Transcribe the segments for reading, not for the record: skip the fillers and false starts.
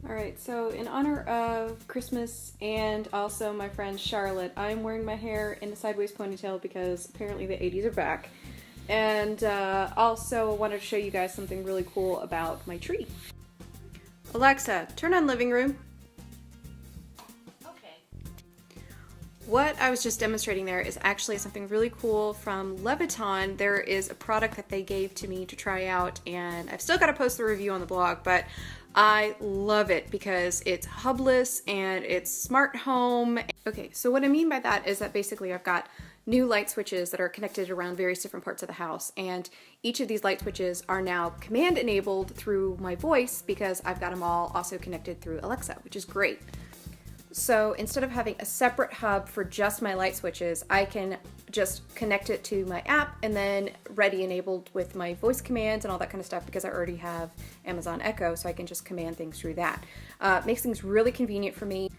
Alright, so in honor of Christmas and also my friend Charlotte, I'm wearing my hair in a sideways ponytail because apparently the 80s are back. And also wanted to show you guys something really cool about my tree. Alexa, turn on living room. Okay. What I was just demonstrating there is actually something really cool from Leviton. There is a product that they gave to me to try out, and I've still got to post the review on the blog, but I love it because it's hubless and it's smart home. Okay, so what I mean by that is that basically I've got new light switches that are connected around various different parts of the house, and each of these light switches are now command enabled through my voice because I've got them all also connected through Alexa, which is great. So instead of having a separate hub for just my light switches, I can just connect it to my app and then ready enabled with my voice commands and all that kind of stuff because I already have Amazon Echo, so I can just command things through that. Makes things really convenient for me.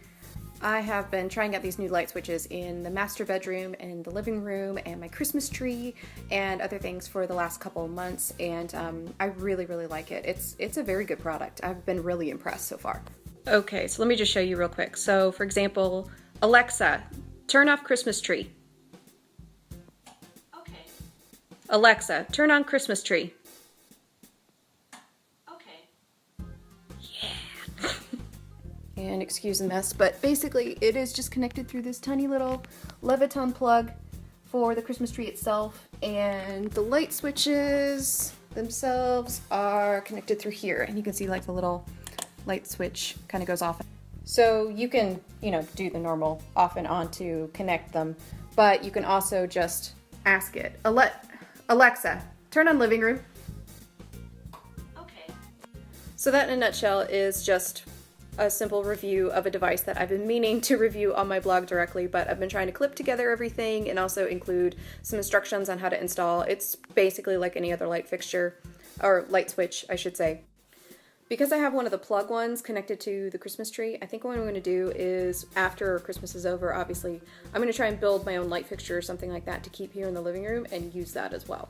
I have been trying out these new light switches in the master bedroom and the living room and my Christmas tree and other things for the last couple of months, and I really like it. It's a very good product. I've been really impressed so far. Okay, so let me just show you real quick. So for example, Alexa, turn off Christmas tree. Okay. Alexa, turn on Christmas tree. Okay. Yeah. And excuse the mess, but basically it is just connected through this tiny little Leviton plug for the Christmas tree itself, and the light switches themselves are connected through here, and you can see like the little light switch kind of goes off. So you can, do the normal off and on to connect them, but you can also just ask it, Alexa, turn on living room. Okay. So that in a nutshell is just a simple review of a device that I've been meaning to review on my blog directly, but I've been trying to clip together everything and also include some instructions on how to install. It's basically like any other light fixture, or light switch, I should say. Because I have one of the plug ones connected to the Christmas tree, I think what I'm going to do is, after Christmas is over, obviously, I'm going to try and build my own light fixture or something like that to keep here in the living room and use that as well.